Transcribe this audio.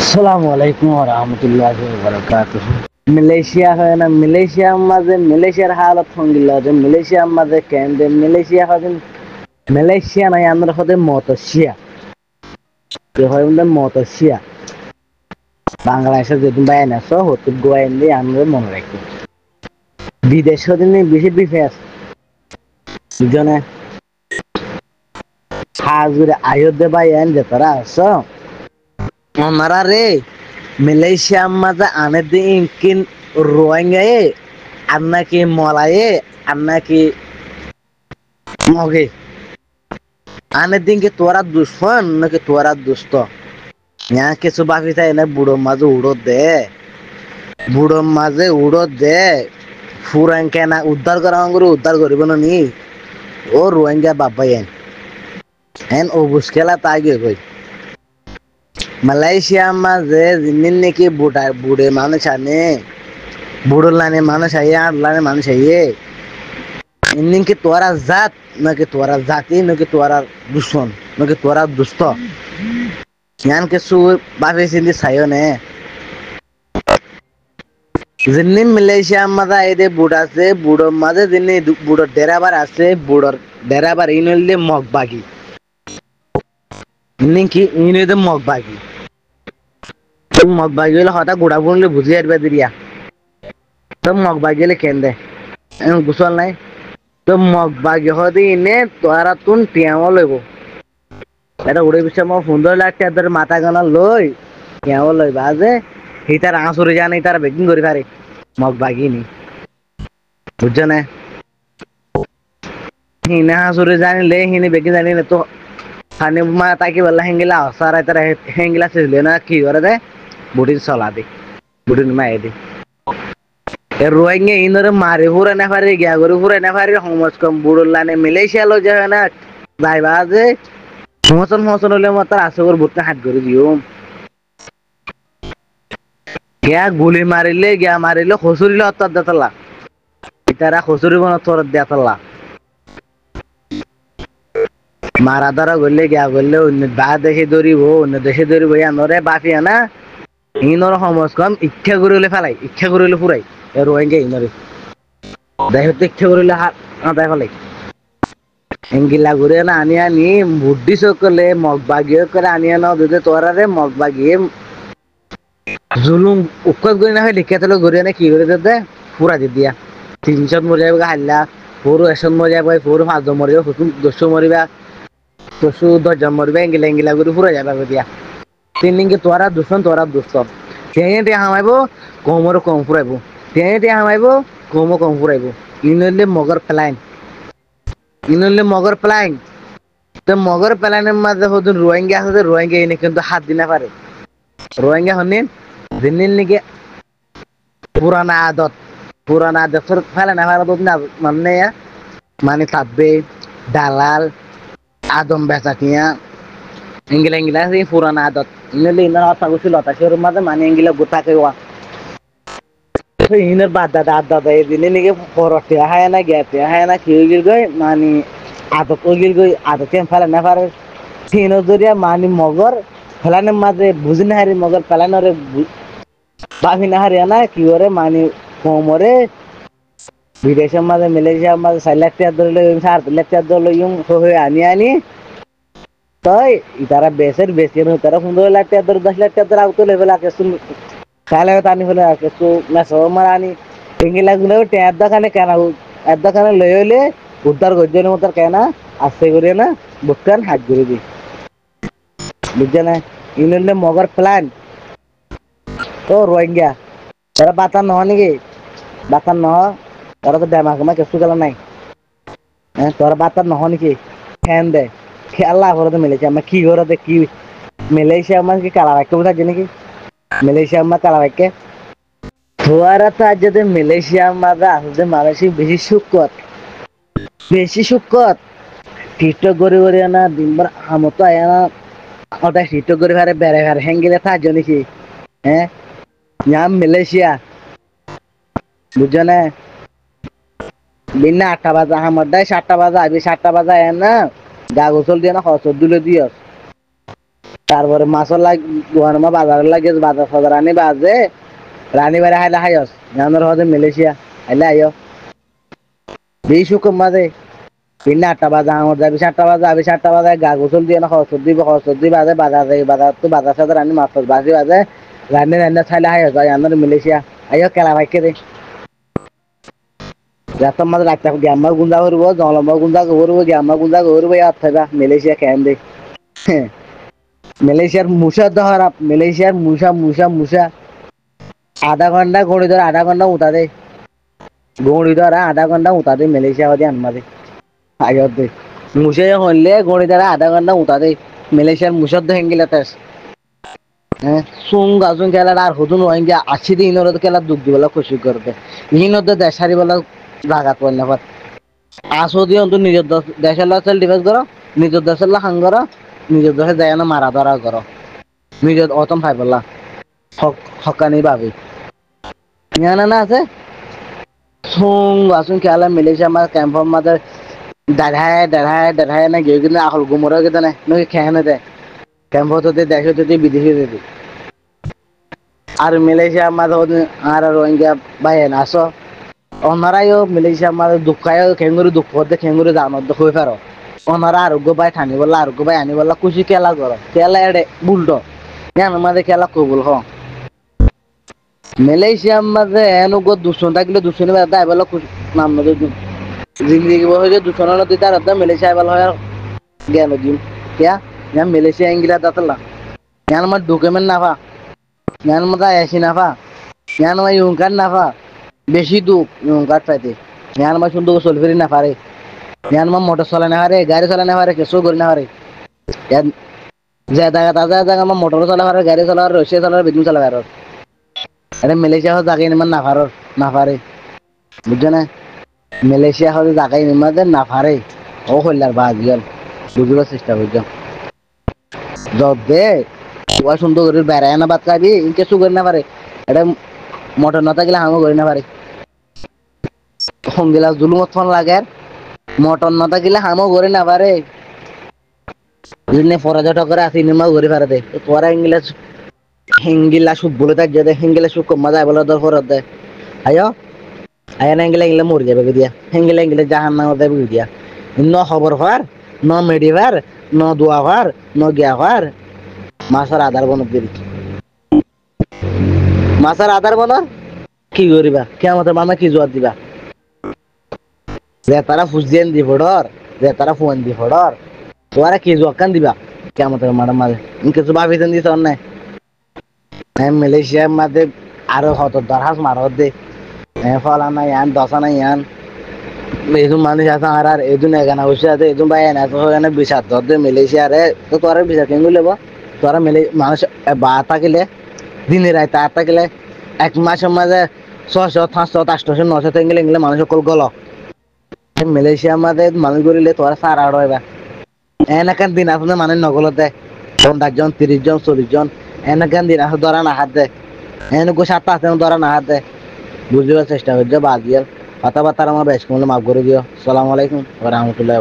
আসসালামু আলাইকুম ওয়া রাহমাতুল্লাহি ওয়া বারাকাতুহু। মালয়েশিয়া হয় না, মালয়েশিয়ার হালত হঙ্গিল্লা যে মালয়েশিয়ার মাঝে কেন্দ্রে মালয়েশিয়া হয়। মালয়েশিয়া নাই, আমরা হতে মতশিয়া কে হয় মতশিয়া। বাংলাদেশে যদি বাইন আসো হতে গোয়াইন দিয়ে আমরা মনে রাখি বিদেশ হতে বেশি বিফেস দুজনে হাজুরে আয়োধ্যা বাইন যে তারা আসো আমারা রে মালয়েশিয়া মাঝে আনে দিন কিন রোহিঙ্গায়ে আন্না কি মলায়ে আন্না কি মগে আনে দিন কি তোরা দুশ্মন নাকি তোরা দুষ্ট। यहाँ কিছু বাফি চাই না বুড়ো মাঝে উড়ো দে ফুরান কেনা উদ্ধার করা আঙ্গুর উদ্ধার করিব না নি ও রোহিঙ্গা বাবা এন এন ও বুসকেলা তাই গই মালয়েশিয়া মাঝে জিনিন নাকি বুড়ে মানুষ আনে বুড়ো লানে মানুষ আইয়ে আর লানে মানুষ আইয়ে ইন্দিন কি তোরা জাত নাকি তোরা জাতি নাকি তোরা দুশ্মন নাকি তোরা দুষ্ট ইয়ান কিছু বাফি চিন্তি চাইও নে जिन्नी मलेशिया माजा एदे बुढ़ा से बुढ़ो माजे जिन्नी बुढ़ो डेराबार आसे बुढ़ो डेराबार इनोले मगबागी इन्नी की इनोले मगबागी तो मगबागी ले हटा गुड़ा बुनले बुझी आरबे दिरिया तो मगबागी ले केंदे एन गुसल नहीं तो मगबागी होदी इने तोरा तुन टियाओ लेबो এটা উড়ে বিশ্ব মো সুন্দর লাগছে তোর মাথা গানা লই কেও লই বাজে হিতার আঁসুরে জানে তার বেকিং করি পারে মগ বাগিনি বুঝছো না হিনা আঁসুরে জানিলে হিনি বেকিং জানিলে তো খানি মা তাকি বললা হেঙ্গিলা সারা তার হেঙ্গিলা ছিলে না কি করে দে বুড়ির চলা দে বুড়ির মায়ে দে এ রোহিঙ্গা ইনরে মারে পুরা না পারে গিয়া করে পুরা না পারে সমস কম বুড়োর লানে মালয়েশিয়া লো যায় না যাই বাজে মহসন হলে মাতার আসগর ভূতকে হাত করে দিও গিয়া গুলি মারিলে খসুরিলে অত্যার দেতলা ইতারা খসুরি বন তোর দেতলা মারা ধরা গলে গিয়া গলে অন্য অন্য দেশে ধরিব নরে বাফিয়া না ইনর সমস কম ইচ্ছা করিলে ফেলাই ইচ্ছা করিলে ফুরাই এ রোহিঙ্গা ইনরে দেখতে ইচ্ছা করিলে হাত আদায় ফেলাই এঙ্গিলা ঘুরে না আনি বুদ্ধি সকলে মগবাগিয়ে করে আনিয়া নাও যদি তোরা রে মগবাগিয়ে জুলুম উৎকট করে না হয় লিখে তাহলে ঘুরে না কি করে দে পুরা দি দিয়া 300 মরে যাবে হাল্লা পুরো 100 মরে যাবে পুরো 5 মরে যাবে 200 মরিবা 210 মরবে এঙ্গিলা করে পুরা যাবে দিয়া তিন দিনকে তোরা দুশন তে হামাইবো কমর কম ফুরাইবো তে হামাইবো কম ফুরাইবো ইনলে মগর প্লাইন তো মগর প্লাইনের মাঝে হদুন রোহিঙ্গা আছে রোহিঙ্গা এনে কিন্তু হাত দিনা পারে রোহিঙ্গা হনিন দিনের নিকে পুরানা আদত ফেলে না ফেলে না মানে থাকবে দালাল আদম বেচাকিয়া ইংলা পুরানা আদত ইনলে ইনার কথা বলছিল তার মাঝে মানে ইংলা গোটাকে ইনের বাদ দাদা এই দিনে নিকে পরতে হায় না গেতে হায় না কি গিল গই মানে আদত গিল গই আদত ফেলে না পারে তিন জরিয়া মানে মগর ফেলানের মাঝে বুঝি না হারি মগর ফেলানোরে বাফি না হারিয়া না কি করে মানে কোমরে বিদেশের মাঝে মালয়েশিয়ার মাঝে 4 লাখ টাকা ধরলে 4 লাখ টাকা ধরলে হয়ে আনি তাই তারা বেশি তারা 15 লাখ টাকা ধরে 10 লাখ টাকা ধরে আউতো লেভেল আকে শুন খালে তানি হলে আকে তো না সমারানি ইংলা গুলো ট্যাব দাখানে কেন এদ দাখানে লইলে উদ্ধার গজ্জনের মতো কেন আস্তে করে না বুকান হাত করে দি বুঝছে না ইংল্যান্ডে মগর প্ল্যান তো রোহিঙ্গা তারা বাতান নহ নাকি বাতান নহ তারা তো ড্যামা কিছু গেল নাই হ্যাঁ তোরা বাতান নহ নাকি ফ্যান দে খেলা করে তো মালয়েশিয়া আমার কি করে দে কি মালয়েশিয়া আমার কি কালা রাখতে বোঝা নাকি মালয়েশিয়া আমার কালা রাখে তোরা তো আজ যদি মালয়েশিয়া মাঝে আসলে মানুষই বেশি সুখত টিকটক করে না দিনবার আমতো আয় না ওটা টিকটক করে বেড়ে হ্যাঙ্গিলে থাকছো নাকি হ্যাঁ নাম মালয়েশিয়া বুঝছো না বিনা 8টা বাজে আমার দায় 7টা বাজে আবি 7টা বাজে আয় না গা গোসল দিয়ে না খসর দিলে দিয়স তারপরে মাছর লাগ গুয়ানমা বাজার লাগে বাজার ফাজার আনি বাজে রানী বাড়ি হাইলে হাইস জানোর হতে মালয়েশিয়া হাইলে আইও বিশ হুকুম মাঝে പിന്നെ 8টা বাজে আমার যাবি 7টা বাজে আবি 7টা বাজে গা গোসল দিয়ে না খরচ দিব বাজে বাজার যাই বাজার তো বাজার সাথে রানি মাছ বাজি বাজে রান্নে রান্নে ছাইলে হাইস যায় আমার মালয়েশিয়া আইও খেলা ভাইকে দে রাস্তার মাঝে রাখতে গ্যাম্মা গুঞ্জা করবো জলম্বা গুঞ্জা করবো গ্যাম্মা গুঞ্জা করবো ইয়ার থাকা মালয়েশিয়া কেন দে মালয়েশিয়ার মুসা ধরা মালয়েশিয়ার মুসা মুসা মুসা আধা ঘন্টা গড়ি ধরে আধা ঘন্টা উঠা দে গড়ি ধরা আধা ঘন্টা উঠা দে মালয়েশিয়া হতে আনমা দে আগত দে মুসে হইলে গড়ি ধরে আধা ঘন্টা উঠা দে মালয়েশিয়ার মুসার দে হেঙ্গিলা তেস হ্যাঁ সুং গাজুং খেলার আর হতুন রোহিঙ্গা 80 দিন ওরা খেলার দুঃখ দিবেলা খুশি করবে ইহিনতে দেশারি বেলা জাগাত পড়ল না আসো দিয়ে অন্ত নিজের দেশের লোক ডিফেন্স করো নিজের দেশের লোক হাং করো নিজের দেশে যায় না মারা ধরা করো নিজের অতম খাই পেলা হকানি ভাবি জানা না আছে সুং আসুন খেলা মিলেছে আমার ক্যাম্পের মাঝে দাঁড়ায় না গিয়ে কিন্তু আহল গুমরা কিন্তু না নয় খেয়ে না দেয় ক্যাম্প হতে দেশে হতে বিদেশে যেতে আর মালয়েশিয়া মাঝে আর রোহিঙ্গা বাইরে আসো ওনারাইও মালয়েশিয়া মাঝে দুঃখায় খেঙ্গুরি দুঃখ হতে খেঙ্গুরি জানত হয়ে পারো ওনারা আরোগ্য বাই ঠানি বললা আরোগ্য বাই আনি বললা খুশি খেলা করো খেলা এড়ে বুলটো জানো মাঝে খেলা কবুল হ মালয়েশিয়ার মাঝে এনুগো দূষণ থাকলে দূষণের বেড়াতে আইবেলা খুশি নাম নদী জিন্দগি বসে দূষণ নদী তার মালয়েশিয়া আইবেলা হয় জ্ঞান দিন क्या ഞാൻ മലേഷ്യ എങ്കിലാത്തല്ല ഞാൻ ডকুমেন্ট নাফা ഞാൻ এসি নাফা ഞാൻ ইউকার নাফা বেশি দুঃখ ইউকার পাইতে ഞാൻ সুন্দর চলফেরি নাফারে ഞാൻ মোটর চলাই নাফারে গাড়ি চলাই নাফারে কেঁচু করি নাফারে যে জায়গা তাজা জায়গা আমার মোটর চলাই পারে গাড়ি চলাই রশিয়া চলাই বিদ্যুৎ চলাই পারে আরে মালয়েশিয়া হচ্ছে জায়গায় নিমান নাফারে বুঝছো না মালয়েশিয়া হচ্ছে জায়গায় নিমাদের নাফারে ও হইলার বাদ গেল বুঝবার চেষ্টা করছো দে ওয়া সুন্দর করে বেড়ায় না বাদ খাবি ইনকে সু করে না পারে এটা মোটর না থাকলে হামও করে না পারে সঙ্গিলা জুলুমত ফোন লাগে মোটর না থাকলে হামও করে না পারে যদি পর্যটকরা আছে নিমা করে পারে দে তোরা ইংলিশ হিঙ্গিলা সুপ বলে থাক যে হিঙ্গিলা সুপ কমা যায় বলে দর ফরত দে আয়ো আয় না ইংলে ইংলে মরে যাবে দিয়া হিঙ্গিলা জাহান না দেবে দিয়া ন খবর হওয়ার ন মেডিভার ন দোয়া হওয়ার ন গিয়া হওয়ার মাছের আধার বনত দিবি মাছের আধার বনত কি করিবা কেমতের মামা কি জোয়ার দিবা যে তারা ফুসদিয়েন দি ফোড়র যে তারা ফোন দি ফোড়র তোরা কি জোয়ার কান দিবা কেমতের মারা মাঝে কিছু ভাবিতেন দিছ নাই মালয়েশিয়ার মাঝে আরো হত দরহাস মারত দে ফলানা ইয়ান দশানা ইয়ান এজন মানুষ আছে আর এজন এখানে বসে আছে এজন ভাই এনে আছে বিচার ধর দে মালয়েশিয়ারে তো তোরা বিচার কেন লব তোরা মানুষ বা থাকিলে দিনে রায় তার থাকিলে এক মাসের মাঝে 600 500 800 900 থেকে গেলে মানুষ সকল গল মালয়েশিয়ার মাঝে মানুষ গড়িলে তোরা সারা আড়াইবা এনেকান দিন আসলে মানুষ নগলত দেয় 50 জন 30 জন 40 জন এনেকান দিন আসলে ধরা না হাত দেয় এনেকো 7 8 ধরা না হাত দেয় বুঝবার চেষ্টা করছে বাদ দিয়ে কথাবার্তা আমার বেশ করলে মাফ করে দিও। আসসালামু আলাইকুম ওয়া রাহমাতুল্লাহি।